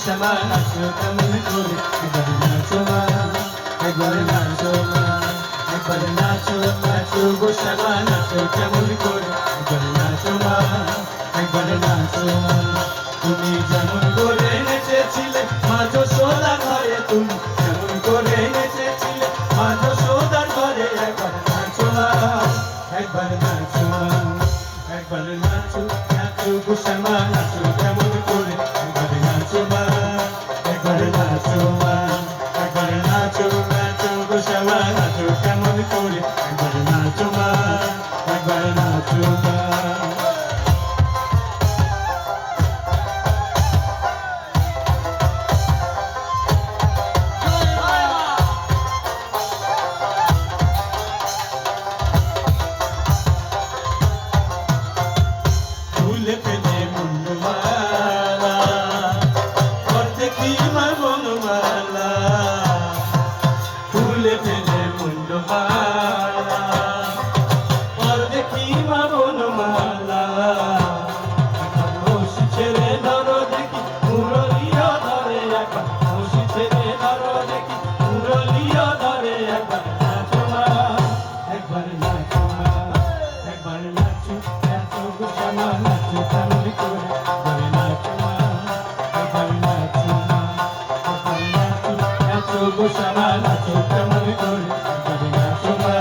শ্যামা নাচো কেমন করে একবার নাচো মা একবার নাচো মা একবার নাচো নাচো গো শ্যামা নাচো কেমন করে একবার নাচো মা একবার নাচো মা তুমি যেমন করে নেচেছিলে মা যশোদার ঘরে তুমি যেমন করে নেচেছিলে মা যশোদার ঘরে একবার নাচো মা একবার নাচো মা একবার নাচো নাচো গো শ্যামা নাচো কেমন করে একবার নাচো মা একবার নাচো মা একবার নাচো নাচো গো শ্যামা নাচো কেমন করে একবার নাচো মা একবার নাচো মা ফুলে ফেলে মুন্ডমালা করতে কি মা বনমালা ফুলে ফেলে মুন্ডমালা করতে কি মা বনমালা বসি ছেড়ে ধরো দেখি মুরলিও ধরে একবার বসি ছেড়ে ধরো দেখি মুরলিও ধরে একবার নাচো মা একবার নাচো মা একবার নাচো নাচো গো শ্যামা নাচো কেমন করে একবার নাচো মা একবার নাচো মা একবার নাচো নাচো গো শ্যামা নাচো কেমন করে একবার নাচো মা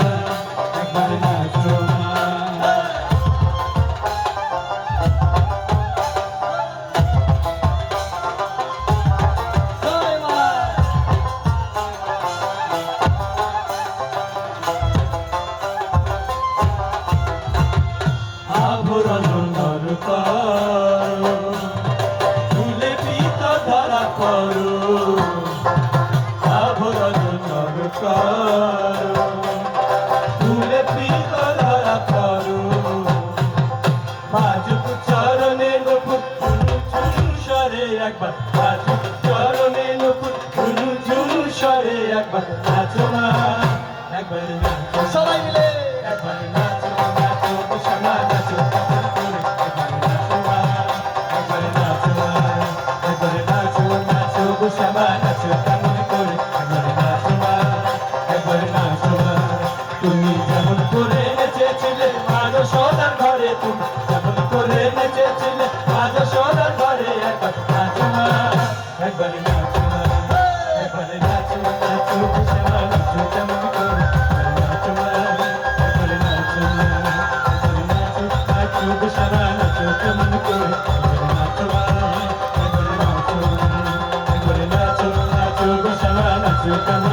একবার নাচো মা আভরণ দরকার ফুলে পিত ধরা করো আভরণ দরকার ফুলে পিত ধরা করো বাজুক চরণে নুপুর ঝুনু ঝুনু সরে একবার বাজুক চরণে নুপুর ঝুনু ঝুনু সরে একবার নাচো মা একবার নাচো সবাই মিলে একবার নাচো নাচো গো শ্যামা নাচো কেমন করে একবার নাচো মা একবার নাচো মা একবার নাচো নাচো গো শ্যামা নাচো কেমন করে একবার নাচো মা একবার নাচো মা তুমি যেমন করে নেচেছিলে মা যশোদার ঘরে তুমি যেমন করে নেচেছিলে মা যশোদার ঘরে একবার নাচো মা একবার নাচো মা একবার নাচো নাচো গো শ্যামা নাচো কেমন করে একবার নাচো মা একবার নাচো মা একবার নাচো নাচো গো শ্যামা নাচো কেমন করে একবার নাচো মা একবার নাচো মা একবার নাচো নাচো গো শ্যামা নাচো কেমন